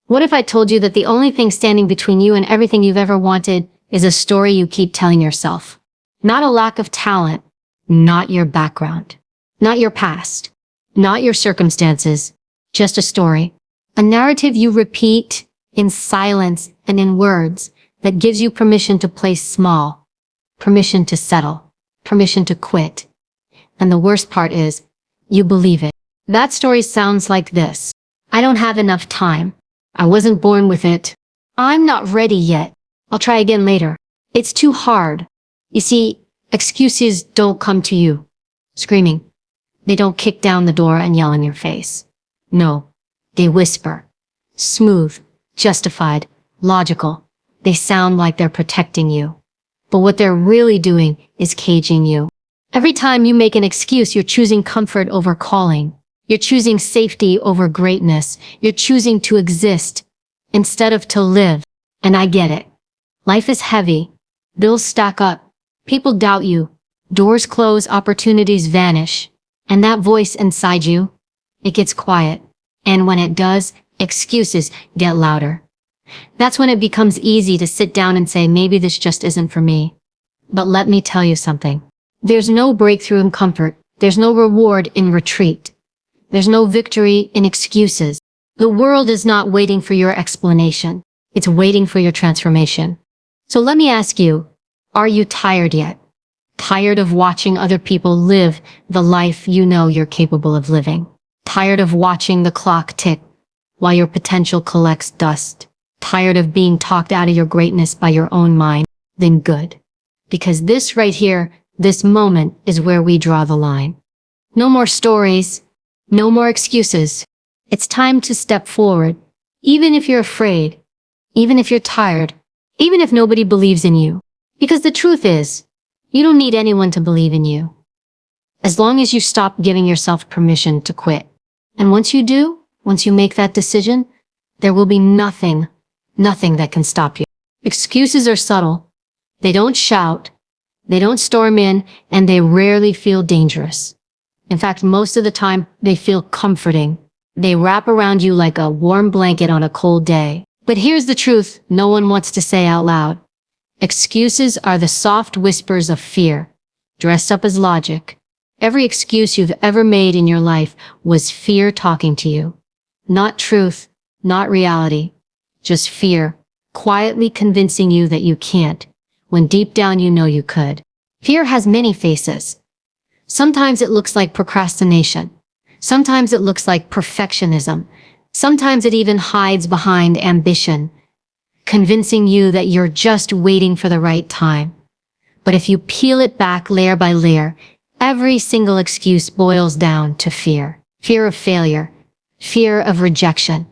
What if I told you that the only thing standing between you and everything you've ever wanted is a story you keep telling yourself? Not a lack of talent, not your background, not your past, not your circumstances, just a story. A narrative you repeat in silence and in words that gives you permission to play small, permission to settle, permission to quit. And the worst part is, you believe it. That story sounds like this. I don't have enough time. I wasn't born with it. I'm not ready yet. I'll try again later. It's too hard. You see, excuses don't come to you screaming. They don't kick down the door and yell in your face. No, they whisper. Smooth, justified, logical. They sound like they're protecting you. But what they're really doing is caging you. Every time you make an excuse, you're choosing comfort over calling. You're choosing safety over greatness. You're choosing to exist instead of to live. And I get it. Life is heavy. Bills stack up. People doubt you. Doors close, opportunities vanish. And that voice inside you, it gets quiet. And when it does, excuses get louder. That's when it becomes easy to sit down and say, maybe this just isn't for me. But let me tell you something. There's no breakthrough in comfort. There's no reward in retreat. There's no victory in excuses. The world is not waiting for your explanation. It's waiting for your transformation. So let me ask you, are you tired yet? Tired of watching other people live the life you know you're capable of living? Tired of watching the clock tick while your potential collects dust? Tired of being talked out of your greatness by your own mind? Then good. Because this right here, this moment is where we draw the line. No more stories. No more excuses. It's time to step forward, even if you're afraid, even if you're tired, even if nobody believes in you. Because the truth is, you don't need anyone to believe in you. As long as you stop giving yourself permission to quit. And once you do, once you make that decision, there will be nothing that can stop you. Excuses are subtle. They don't shout, they don't storm in, and they rarely feel dangerous. In fact, most of the time, they feel comforting. They wrap around you like a warm blanket on a cold day. But here's the truth no one wants to say out loud. Excuses are the soft whispers of fear, dressed up as logic. Every excuse you've ever made in your life was fear talking to you. Not truth, not reality, just fear, quietly convincing you that you can't, when deep down you know you could. Fear has many faces. Sometimes it looks like procrastination. Sometimes it looks like perfectionism. Sometimes it even hides behind ambition, convincing you that you're just waiting for the right time. But if you peel it back layer by layer, every single excuse boils down to fear. Fear of failure, fear of rejection,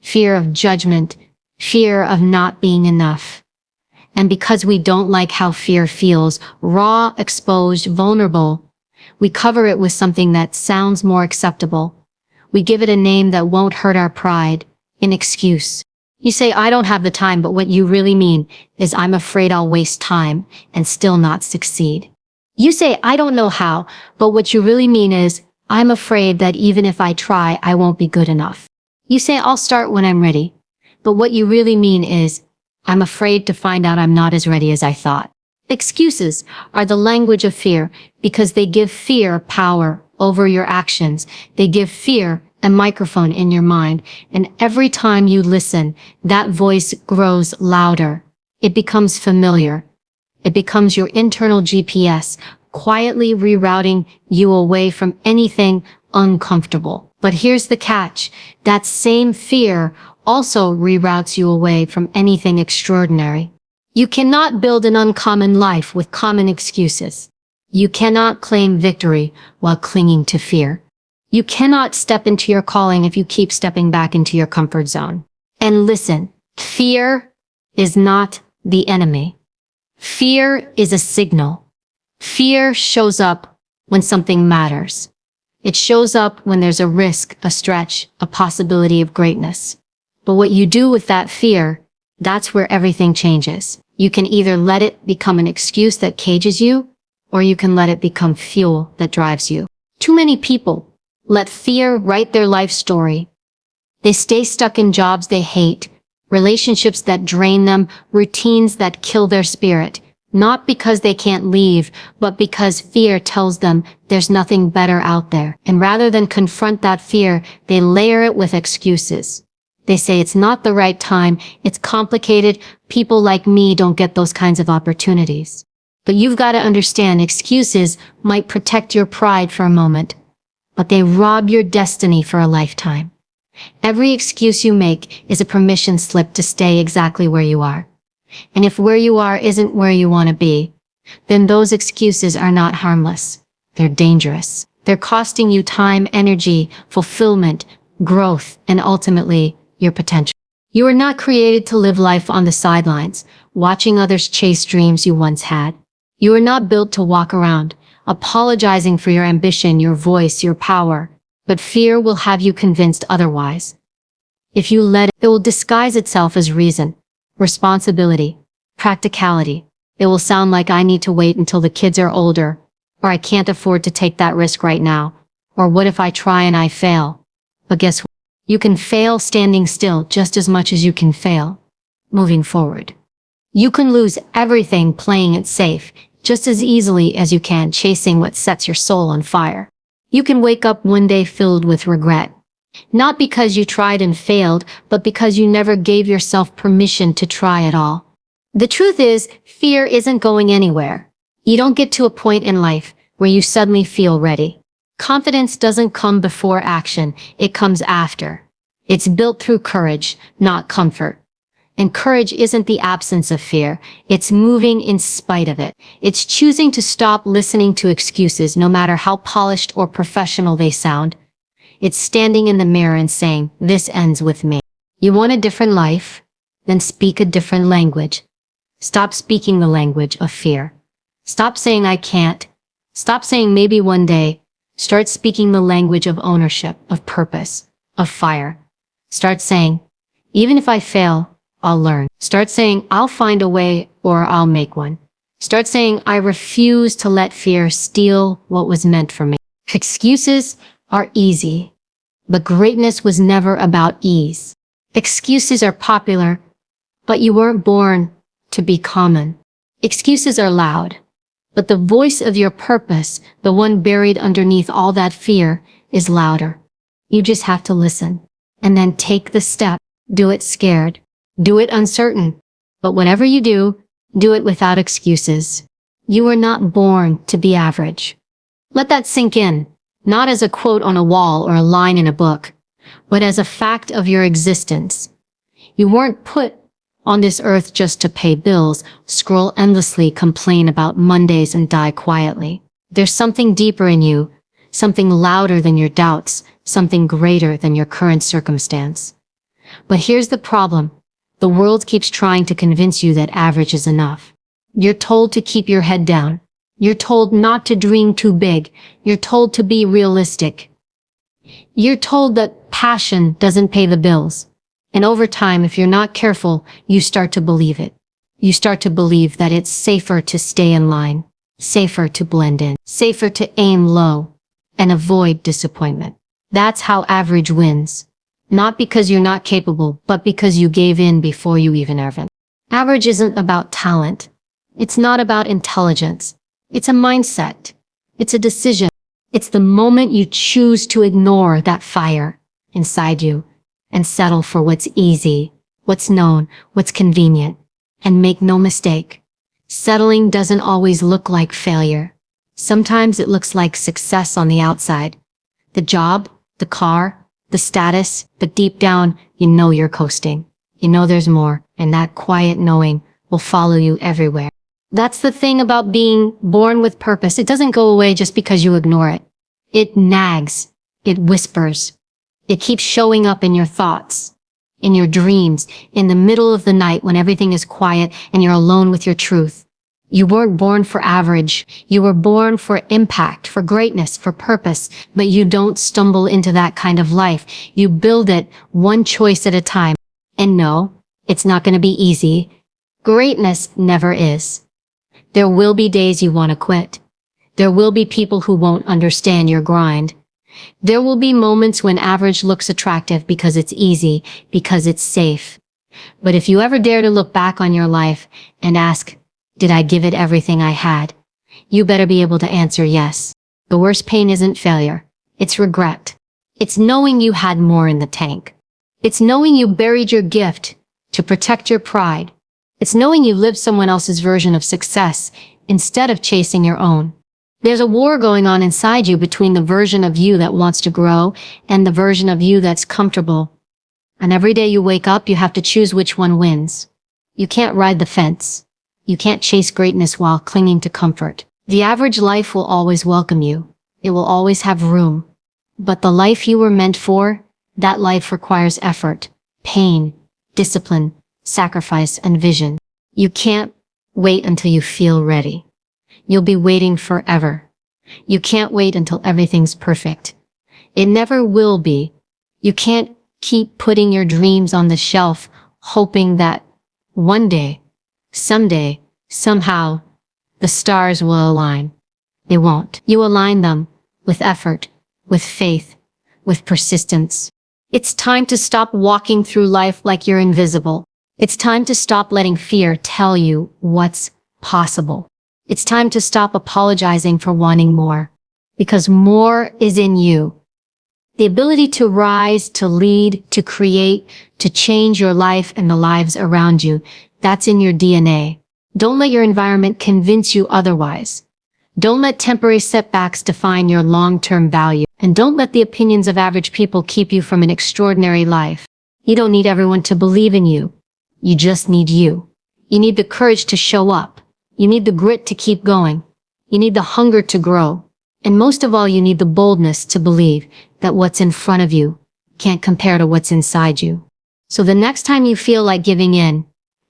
fear of judgment, fear of not being enough. And because we don't like how fear feels, raw, exposed, vulnerable, we cover it with something that sounds more acceptable. We give it a name that won't hurt our pride, an excuse. You say, I don't have the time, but what you really mean is I'm afraid I'll waste time and still not succeed. You say, I don't know how, but what you really mean is I'm afraid that even if I try, I won't be good enough. You say, I'll start when I'm ready, but what you really mean is I'm afraid to find out I'm not as ready as I thought. Excuses are the language of fear because they give fear power over your actions. They give fear a microphone in your mind. And every time you listen, that voice grows louder. It becomes familiar. It becomes your internal GPS, quietly rerouting you away from anything uncomfortable. But here's the catch. That same fear also reroutes you away from anything extraordinary. You cannot build an uncommon life with common excuses. You cannot claim victory while clinging to fear. You cannot step into your calling if you keep stepping back into your comfort zone. And listen, fear is not the enemy. Fear is a signal. Fear shows up when something matters. It shows up when there's a risk, a stretch, a possibility of greatness. But what you do with that fear, that's where everything changes. You can either let it become an excuse that cages you, or you can let it become fuel that drives you. Too many people let fear write their life story. They stay stuck in jobs they hate, relationships that drain them, routines that kill their spirit. Not because they can't leave, but because fear tells them there's nothing better out there. And rather than confront that fear, they layer it with excuses. They say it's not the right time, it's complicated, people like me don't get those kinds of opportunities. But you've got to understand, excuses might protect your pride for a moment, but they rob your destiny for a lifetime. Every excuse you make is a permission slip to stay exactly where you are. And if where you are isn't where you want to be, then those excuses are not harmless. They're dangerous. They're costing you time, energy, fulfillment, growth, and ultimately, your potential. You are not created to live life on the sidelines, watching others chase dreams you once had. You are not built to walk around, apologizing for your ambition, your voice, your power. But fear will have you convinced otherwise. If you let it, it will disguise itself as reason, responsibility, practicality. It will sound like I need to wait until the kids are older, or I can't afford to take that risk right now, or what if I try and I fail? But guess what? You can fail standing still just as much as you can fail moving forward. You can lose everything playing it safe just as easily as you can chasing what sets your soul on fire. You can wake up one day filled with regret. Not because you tried and failed, but because you never gave yourself permission to try at all. The truth is, fear isn't going anywhere. You don't get to a point in life where you suddenly feel ready. Confidence doesn't come before action, it comes after. It's built through courage, not comfort. And courage isn't the absence of fear, it's moving in spite of it. It's choosing to stop listening to excuses no matter how polished or professional they sound. It's standing in the mirror and saying, this ends with me. You want a different life? Then speak a different language. Stop speaking the language of fear. Stop saying I can't. Stop saying maybe one day. Start speaking the language of ownership, of purpose, of fire. Start saying, even if I fail, I'll learn. Start saying, I'll find a way or I'll make one. Start saying, I refuse to let fear steal what was meant for me. Excuses are easy, but greatness was never about ease. Excuses are popular, but you weren't born to be common. Excuses are loud, but the voice of your purpose, the one buried underneath all that fear, is louder. You just have to listen, and then take the step. Do it scared. Do it uncertain. But whatever you do it without excuses. You were not born to be average. Let that sink in, not as a quote on a wall or a line in a book, but as a fact of your existence. You weren't put on this earth just to pay bills, scroll endlessly, complain about Mondays, and die quietly. There's something deeper in you, something louder than your doubts, something greater than your current circumstance. But here's the problem. The world keeps trying to convince you that average is enough. You're told to keep your head down. You're told not to dream too big. You're told to be realistic. You're told that passion doesn't pay the bills. And over time, if you're not careful, you start to believe it. You start to believe that it's safer to stay in line, safer to blend in, safer to aim low, and avoid disappointment. That's how average wins. Not because you're not capable, but because you gave in before you even earned. Average isn't about talent. It's not about intelligence. It's a mindset. It's a decision. It's the moment you choose to ignore that fire inside you and settle for what's easy, what's known, what's convenient. And make no mistake, settling doesn't always look like failure. Sometimes it looks like success on the outside. The job, the car, the status, but deep down, you know you're coasting. You know there's more, and that quiet knowing will follow you everywhere. That's the thing about being born with purpose. It doesn't go away just because you ignore it. It nags. It whispers. It keeps showing up in your thoughts, in your dreams, in the middle of the night when everything is quiet and you're alone with your truth. You weren't born for average. You were born for impact, for greatness, for purpose. But you don't stumble into that kind of life. You build it one choice at a time. And no, it's not going to be easy. Greatness never is. There will be days you want to quit. There will be people who won't understand your grind. There will be moments when average looks attractive because it's easy, because it's safe. But if you ever dare to look back on your life and ask, did I give it everything I had? You better be able to answer yes. The worst pain isn't failure. It's regret. It's knowing you had more in the tank. It's knowing you buried your gift to protect your pride. It's knowing you lived someone else's version of success instead of chasing your own. There's a war going on inside you between the version of you that wants to grow and the version of you that's comfortable. And every day you wake up, you have to choose which one wins. You can't ride the fence. You can't chase greatness while clinging to comfort. The average life will always welcome you. It will always have room. But the life you were meant for, that life requires effort, pain, discipline, sacrifice, and vision. You can't wait until you feel ready. You'll be waiting forever. You can't wait until everything's perfect. It never will be. You can't keep putting your dreams on the shelf, hoping that one day, someday, somehow, the stars will align. They won't. You align them with effort, with faith, with persistence. It's time to stop walking through life like you're invisible. It's time to stop letting fear tell you what's possible. It's time to stop apologizing for wanting more, because more is in you. The ability to rise, to lead, to create, to change your life and the lives around you, that's in your DNA. Don't let your environment convince you otherwise. Don't let temporary setbacks define your long-term value. And don't let the opinions of average people keep you from an extraordinary life. You don't need everyone to believe in you. You just need you. You need the courage to show up. You need the grit to keep going. You need the hunger to grow. And most of all, you need the boldness to believe that what's in front of you can't compare to what's inside you. So the next time you feel like giving in,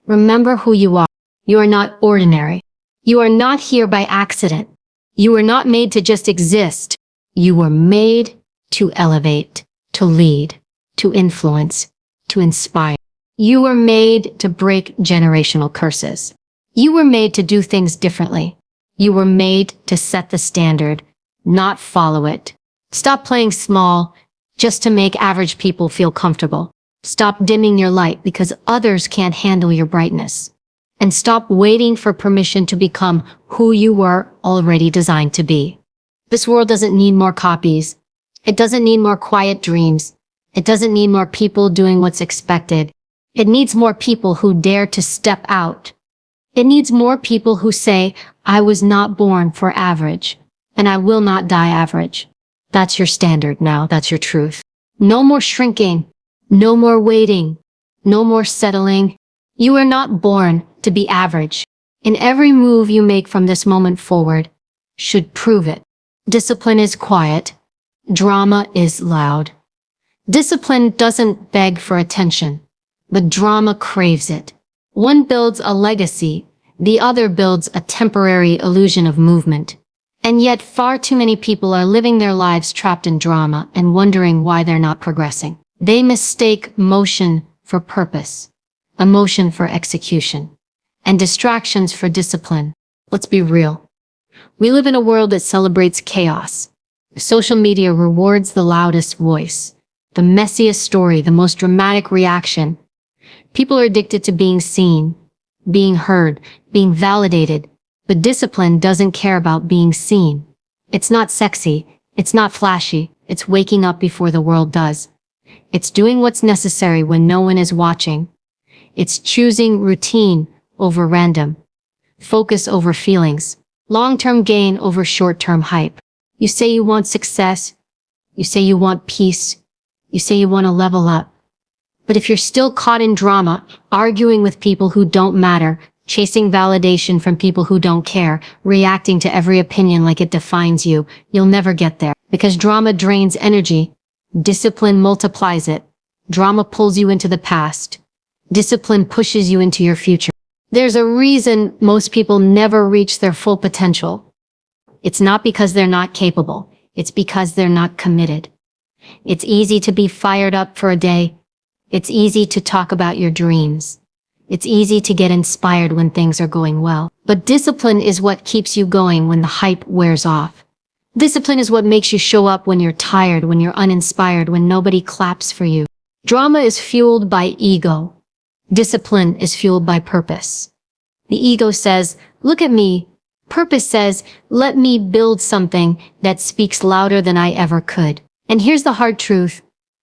remember who you are. You are not ordinary. You are not here by accident. You were not made to just exist. You were made to elevate, to lead, to influence, to inspire. You were made to break generational curses. You were made to do things differently. You were made to set the standard, not follow it. Stop playing small just to make average people feel comfortable. Stop dimming your light because others can't handle your brightness. And stop waiting for permission to become who you were already designed to be. This world doesn't need more copies. It doesn't need more quiet dreams. It doesn't need more people doing what's expected. It needs more people who dare to step out. It needs more people who say, I was not born for average, and I will not die average. That's your standard now. That's your truth. No more shrinking. No more waiting. No more settling. You are not born to be average. And every move you make from this moment forward should prove it. Discipline is quiet. Drama is loud. Discipline doesn't beg for attention, but drama craves it. One builds a legacy, the other builds a temporary illusion of movement. And yet far too many people are living their lives trapped in drama and wondering why they're not progressing. They mistake motion for purpose, emotion for execution, and distractions for discipline. Let's be real. We live in a world that celebrates chaos. Social media rewards the loudest voice, the messiest story, the most dramatic reaction. People are addicted to being seen, being heard, being validated, but discipline doesn't care about being seen. It's not sexy, it's not flashy, it's waking up before the world does. It's doing what's necessary when no one is watching. It's choosing routine over random, focus over feelings, long-term gain over short-term hype. You say you want success. You say you want peace. You say you want to level up. But if you're still caught in drama, arguing with people who don't matter, chasing validation from people who don't care, reacting to every opinion like it defines you, you'll never get there. Because drama drains energy. Discipline multiplies it. Drama pulls you into the past. Discipline pushes you into your future. There's a reason most people never reach their full potential. It's not because they're not capable. It's because they're not committed. It's easy to be fired up for a day. It's easy to talk about your dreams. It's easy to get inspired when things are going well. But discipline is what keeps you going when the hype wears off. Discipline is what makes you show up when you're tired, when you're uninspired, when nobody claps for you. Drama is fueled by ego. Discipline is fueled by purpose. The ego says, look at me. Purpose says, let me build something that speaks louder than I ever could. And here's the hard truth.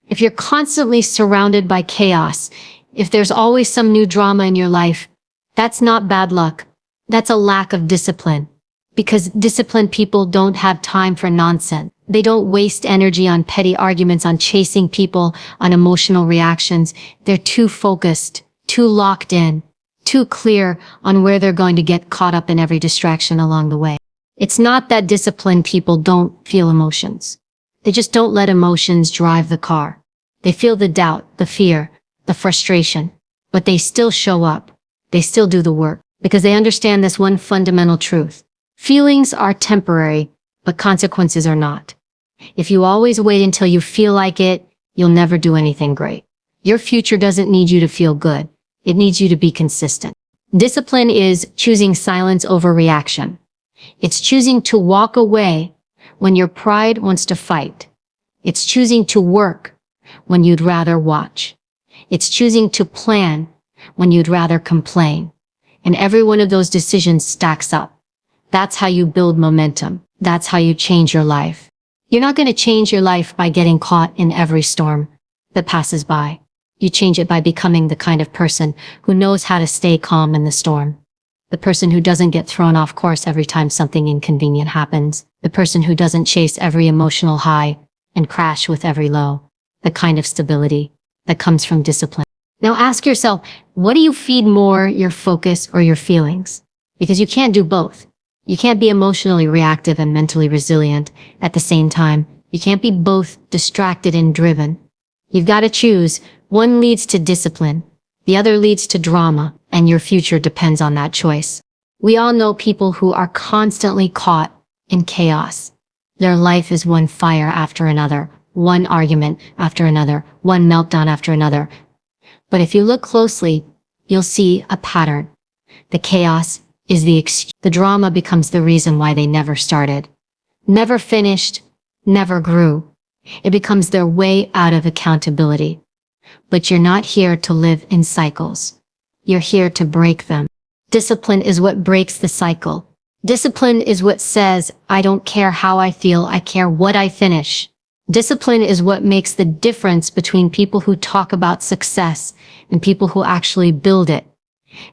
If you're constantly surrounded by chaos, if there's always some new drama in your life, that's not bad luck. That's a lack of discipline. Because disciplined people don't have time for nonsense. They don't waste energy on petty arguments, on chasing people, on emotional reactions. They're too focused, too locked in, too clear on where they're going to get caught up in every distraction along the way. It's not that disciplined people don't feel emotions. They just don't let emotions drive the car. They feel the doubt, the fear, the frustration, but they still show up. They still do the work because they understand this one fundamental truth. Feelings are temporary, but consequences are not. If you always wait until you feel like it, you'll never do anything great. Your future doesn't need you to feel good. It needs you to be consistent. Discipline is choosing silence over reaction. It's choosing to walk away when your pride wants to fight. It's choosing to work when you'd rather watch. It's choosing to plan when you'd rather complain. And every one of those decisions stacks up. That's how you build momentum. That's how you change your life. You're not going to change your life by getting caught in every storm that passes by. You change it by becoming the kind of person who knows how to stay calm in the storm. The person who doesn't get thrown off course every time something inconvenient happens. The person who doesn't chase every emotional high and crash with every low. The kind of stability that comes from discipline. Now ask yourself, what do you feed more, your focus or your feelings? Because you can't do both. You can't be emotionally reactive and mentally resilient at the same time. You can't be both distracted and driven. You've got to choose. One leads to discipline. The other leads to drama, and your future depends on that choice. We all know people who are constantly caught in chaos. Their life is one fire after another, one argument after another, one meltdown after another. But if you look closely, you'll see a pattern. The chaos is the drama becomes the reason why they never started, never finished, never grew. It becomes their way out of accountability. But you're not here to live in cycles. You're here to break them. Discipline is what breaks the cycle. Discipline is what says, I don't care how I feel, I care what I finish. Discipline is what makes the difference between people who talk about success and people who actually build it.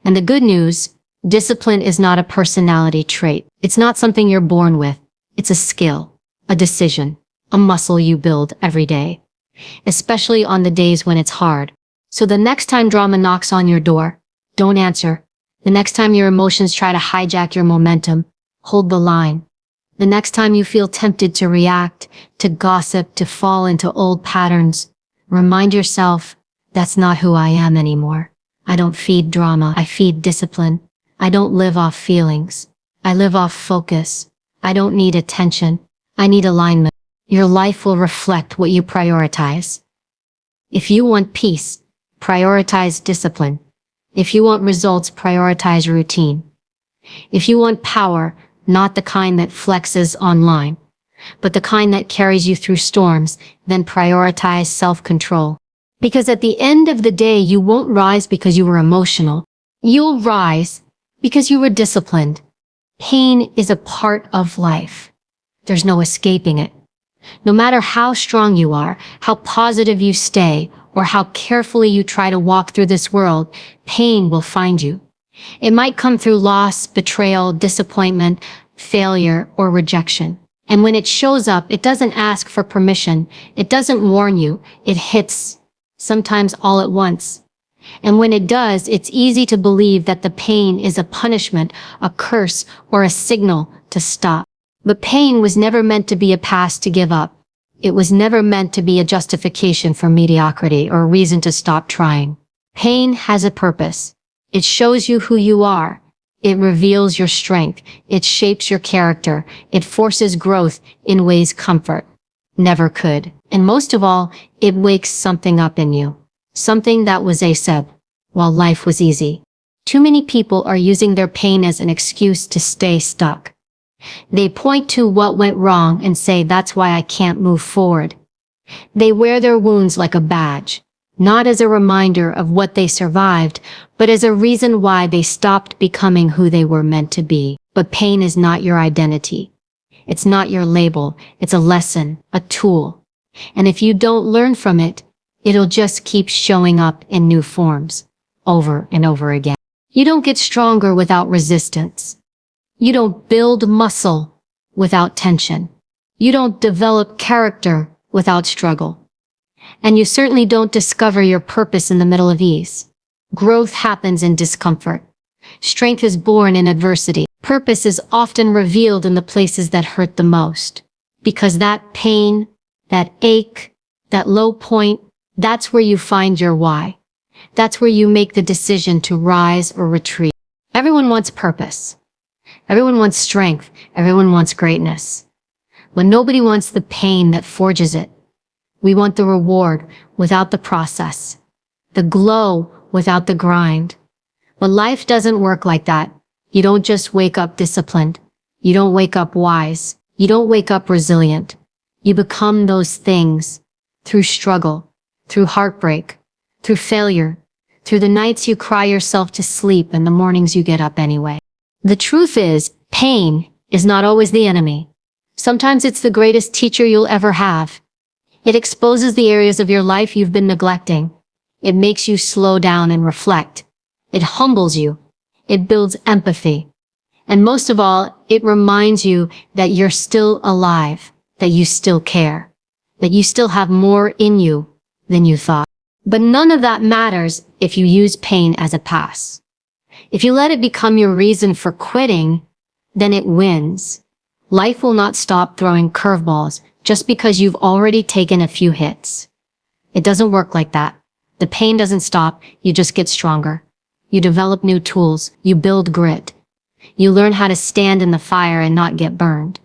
And the good news, discipline is not a personality trait. It's not something you're born with. It's a skill, a decision, a muscle you build every day, especially on the days when it's hard. So the next time drama knocks on your door, don't answer. The next time your emotions try to hijack your momentum, hold the line. The next time you feel tempted to react, to gossip, to fall into old patterns, remind yourself, that's not who I am anymore. I don't feed drama, I feed discipline. I don't live off feelings. I live off focus. I don't need attention. I need alignment. Your life will reflect what you prioritize. If you want peace, prioritize discipline. If you want results, prioritize routine. If you want power, not the kind that flexes online, but the kind that carries you through storms, then prioritize self-control. Because at the end of the day, you won't rise because you were emotional. You'll rise because you were disciplined. Pain is a part of life. There's no escaping it. No matter how strong you are, how positive you stay, or how carefully you try to walk through this world, pain will find you. It might come through loss, betrayal, disappointment, failure, or rejection. And when it shows up, it doesn't ask for permission. It doesn't warn you. It hits, sometimes all at once. And when it does, it's easy to believe that the pain is a punishment, a curse, or a signal to stop. But pain was never meant to be a pass to give up. It was never meant to be a justification for mediocrity or a reason to stop trying. Pain has a purpose. It shows you who you are. It reveals your strength. It shapes your character. It forces growth in ways comfort never could. And most of all, it wakes something up in you. Something that was ASAP, while life was easy. Too many people are using their pain as an excuse to stay stuck. They point to what went wrong and say, that's why I can't move forward. They wear their wounds like a badge, not as a reminder of what they survived, but as a reason why they stopped becoming who they were meant to be. But pain is not your identity. It's not your label. It's a lesson, a tool. And if you don't learn from it, it'll just keep showing up in new forms, over and over again. You don't get stronger without resistance. You don't build muscle without tension. You don't develop character without struggle. And you certainly don't discover your purpose in the middle of ease. Growth happens in discomfort. Strength is born in adversity. Purpose is often revealed in the places that hurt the most. Because that pain, that ache, that low point, that's where you find your why. That's where you make the decision to rise or retreat. Everyone wants purpose. Everyone wants strength. Everyone wants greatness. But nobody wants the pain that forges it. We want the reward without the process, the glow without the grind. But life doesn't work like that. You don't just wake up disciplined. You don't wake up wise. You don't wake up resilient. You become those things through struggle, through heartbreak, through failure, through the nights you cry yourself to sleep and the mornings you get up anyway. The truth is, pain is not always the enemy. Sometimes it's the greatest teacher you'll ever have. It exposes the areas of your life you've been neglecting. It makes you slow down and reflect. It humbles you. It builds empathy. And most of all, it reminds you that you're still alive, that you still care, that you still have more in you than you thought. But none of that matters if you use pain as a pass. If you let it become your reason for quitting, then it wins. Life will not stop throwing curveballs just because you've already taken a few hits. It doesn't work like that. The pain doesn't stop, you just get stronger. You develop new tools, you build grit. You learn how to stand in the fire and not get burned.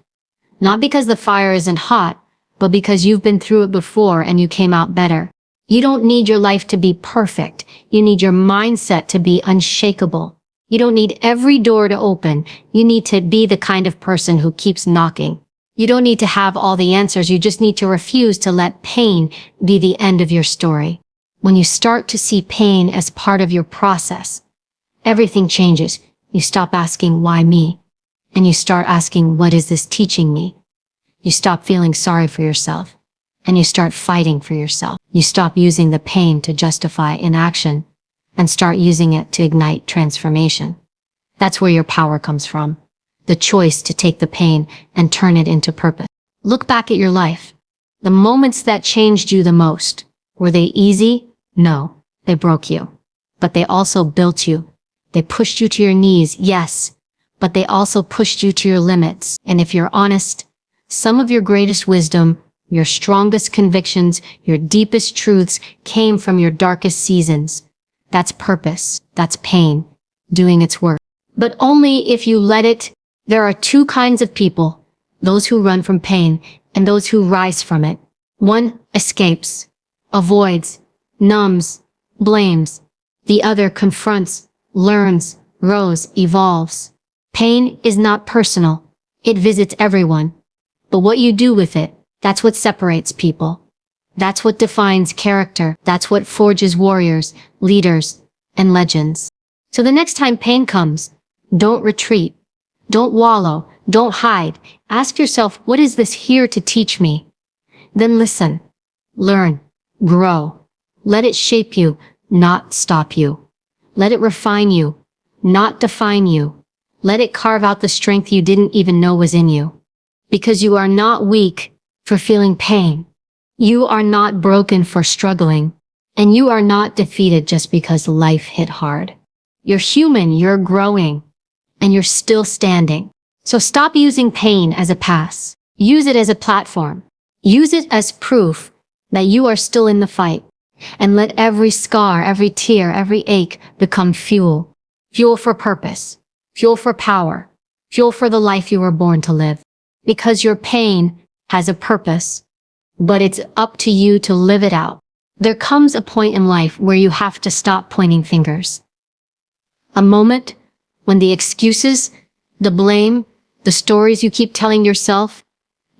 Not because the fire isn't hot, but because you've been through it before and you came out better. You don't need your life to be perfect. You need your mindset to be unshakable. You don't need every door to open. You need to be the kind of person who keeps knocking. You don't need to have all the answers. You just need to refuse to let pain be the end of your story. When you start to see pain as part of your process, everything changes. You stop asking, why me? And you start asking, what is this teaching me? You stop feeling sorry for yourself. And you start fighting for yourself. You stop using the pain to justify inaction and start using it to ignite transformation. That's where your power comes from. The choice to take the pain and turn it into purpose. Look back at your life. The moments that changed you the most, were they easy? No, they broke you. But they also built you. They pushed you to your knees, yes, but they also pushed you to your limits. And if you're honest, some of your greatest wisdom, your strongest convictions, your deepest truths came from your darkest seasons. That's purpose. That's pain, doing its work. But only if you let it. There are two kinds of people, those who run from pain and those who rise from it. One escapes, avoids, numbs, blames. The other confronts, learns, grows, evolves. Pain is not personal. It visits everyone. But what you do with it, that's what separates people. That's what defines character. That's what forges warriors, leaders, and legends. So the next time pain comes, don't retreat. Don't wallow. Don't hide. Ask yourself, what is this here to teach me? Then listen, learn, grow. Let it shape you, not stop you. Let it refine you, not define you. Let it carve out the strength you didn't even know was in you. Because you are not weak for feeling pain. You are not broken for struggling. And you are not defeated just because life hit hard. You're human, you're growing, and you're still standing. So stop using pain as a pass. Use it as a platform. Use it as proof that you are still in the fight. And let every scar, every tear, every ache become fuel. Fuel for purpose. Fuel for power. Fuel for the life you were born to live. Because your pain has a purpose, but it's up to you to live it out. There comes a point in life where you have to stop pointing fingers. A moment when the excuses, the blame, The stories you keep telling yourself,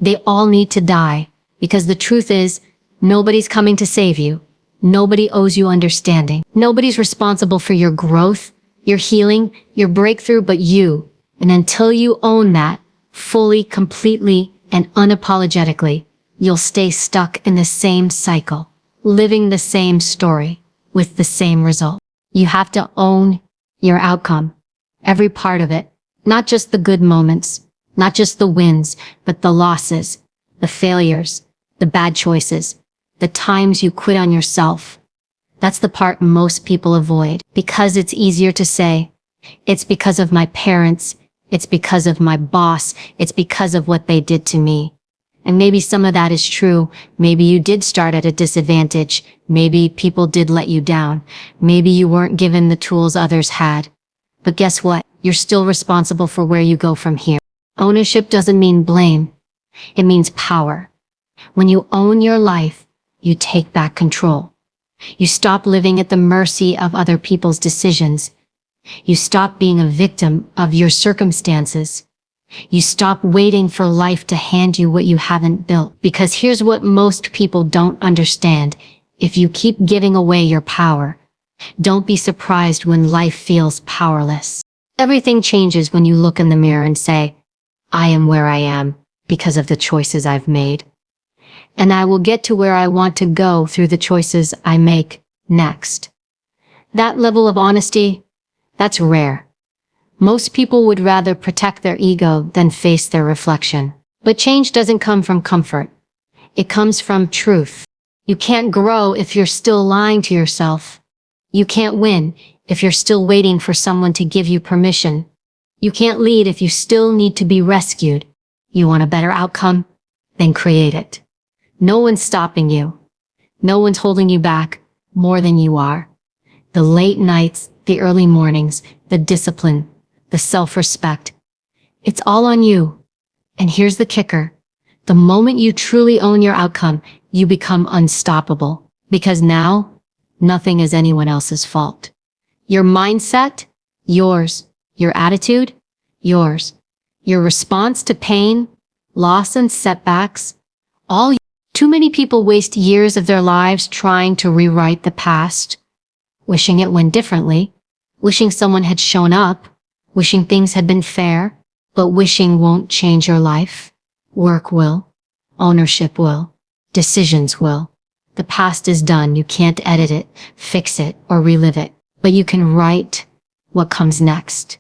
they all need to die, because the truth is, nobody's coming to save you. Nobody owes you understanding. Nobody's responsible for your growth, your healing, your breakthrough but you. And until you own that, fully, completely, and unapologetically, you'll stay stuck in the same cycle, living the same story, with the same result. You have to own your outcome, every part of it, not just the good moments, not just the wins, but the losses, the failures, the bad choices, the times you quit on yourself. That's the part most people avoid, because it's easier to say, it's because of my parents, it's because of my boss, it's because of what they did to me. And maybe some of that is true. Maybe you did start at a disadvantage. Maybe people did let you down. Maybe you weren't given the tools others had. But guess what? You're still responsible for where you go from here. Ownership doesn't mean blame. It means power. When you own your life, you take back control. You stop living at the mercy of other people's decisions. You stop being a victim of your circumstances. You stop waiting for life to hand you what you haven't built. Because here's what most people don't understand. If you keep giving away your power, don't be surprised when life feels powerless. Everything changes when you look in the mirror and say, I am where I am because of the choices I've made. And I will get to where I want to go through the choices I make next. That level of honesty, that's rare. Most people would rather protect their ego than face their reflection. But change doesn't come from comfort. It comes from truth. You can't grow if you're still lying to yourself. You can't win if you're still waiting for someone to give you permission. You can't lead if you still need to be rescued. You want a better outcome? Then create it. No one's stopping you. No one's holding you back more than you are. The late nights, the early mornings, the discipline, the self-respect. It's all on you. And here's the kicker. The moment you truly own your outcome, you become unstoppable. Because now, nothing is anyone else's fault. Your mindset, yours. Your attitude, yours. Your response to pain, loss, and setbacks, all yours. Too many people waste years of their lives trying to rewrite the past, wishing it went differently, wishing someone had shown up, wishing things had been fair, but wishing won't change your life. Work will. Ownership will. Decisions will. The past is done. You can't edit it, fix it, or relive it. But you can write what comes next.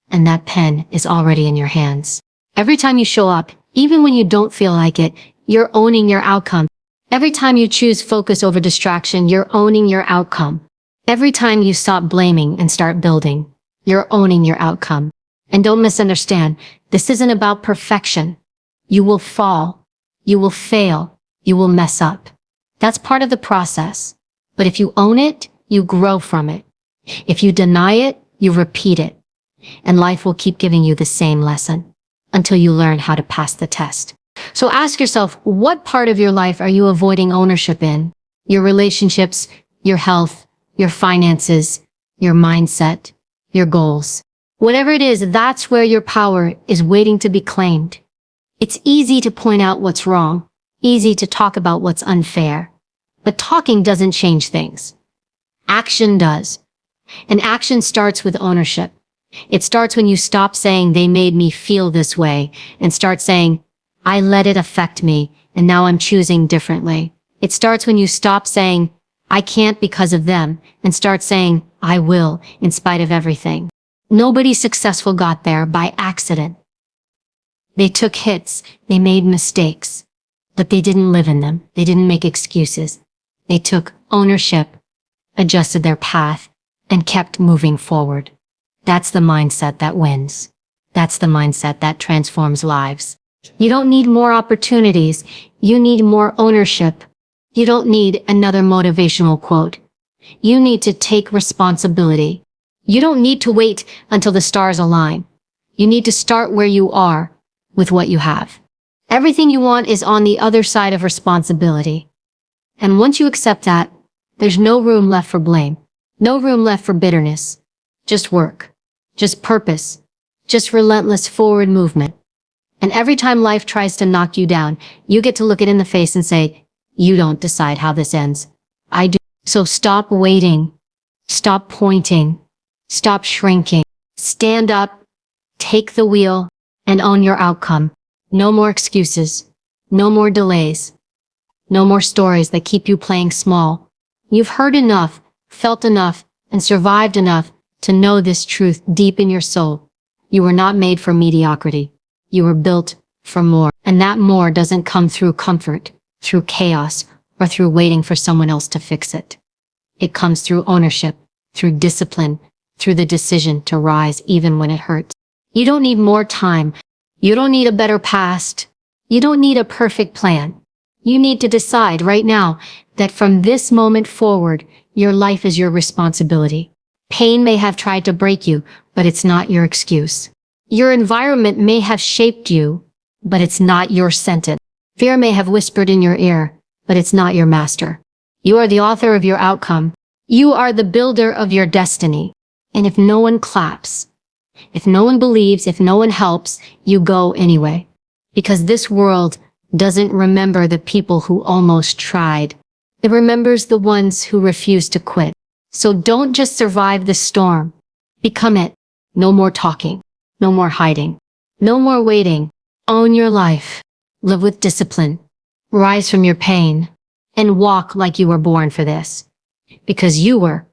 And that pen is already in your hands. Every time you show up, even when you don't feel like it, you're owning your outcome. Every time you choose focus over distraction, you're owning your outcome. Every time you stop blaming and start building, you're owning your outcome. And don't misunderstand, this isn't about perfection. You will fall. You will fail. You will mess up. That's part of the process. But if you own it, you grow from it. If you deny it, you repeat it. And life will keep giving you the same lesson until you learn how to pass the test. So ask yourself, what part of your life are you avoiding ownership in? Your relationships, your health, your finances, your mindset, your goals. Whatever it is, that's where your power is waiting to be claimed. It's easy to point out what's wrong, easy to talk about what's unfair. But talking doesn't change things. Action does. And action starts with ownership. It starts when you stop saying they made me feel this way and start saying, I let it affect me and now I'm choosing differently. It starts when you stop saying, I can't because of them and start saying, I will in spite of everything. Nobody successful got there by accident. They took hits, they made mistakes, but they didn't live in them. They didn't make excuses. They took ownership, adjusted their path, and kept moving forward. That's the mindset that wins. That's the mindset that transforms lives. You don't need more opportunities. You need more ownership. You don't need another motivational quote. You need to take responsibility. You don't need to wait until the stars align. You need to start where you are with what you have. Everything you want is on the other side of responsibility. And once you accept that, there's no room left for blame. No room left for bitterness. Just work. Just purpose. Just relentless forward movement. And every time life tries to knock you down, you get to look it in the face and say, you don't decide how this ends. I do. So stop waiting. Stop pointing. Stop shrinking. Stand up, take the wheel, and own your outcome. No more excuses. No more delays. No more stories that keep you playing small. You've heard enough, felt enough, and survived enough to know this truth deep in your soul. You were not made for mediocrity. You were built for more. And that more doesn't come through comfort, through chaos, or through waiting for someone else to fix it. It comes through ownership, through discipline, through the decision to rise even when it hurts. You don't need more time. You don't need a better past. You don't need a perfect plan. You need to decide right now that from this moment forward, your life is your responsibility. Pain may have tried to break you, but it's not your excuse. Your environment may have shaped you, but it's not your sentence. Fear may have whispered in your ear, but it's not your master. You are the author of your outcome. You are the builder of your destiny. And if no one claps, if no one believes, if no one helps, you go anyway. Because this world doesn't remember the people who almost tried. It remembers the ones who refuse to quit. So don't just survive the storm. Become it. No more talking. No more hiding. No more waiting. Own your life. Live with discipline. Rise from your pain. And walk like you were born for this. Because you were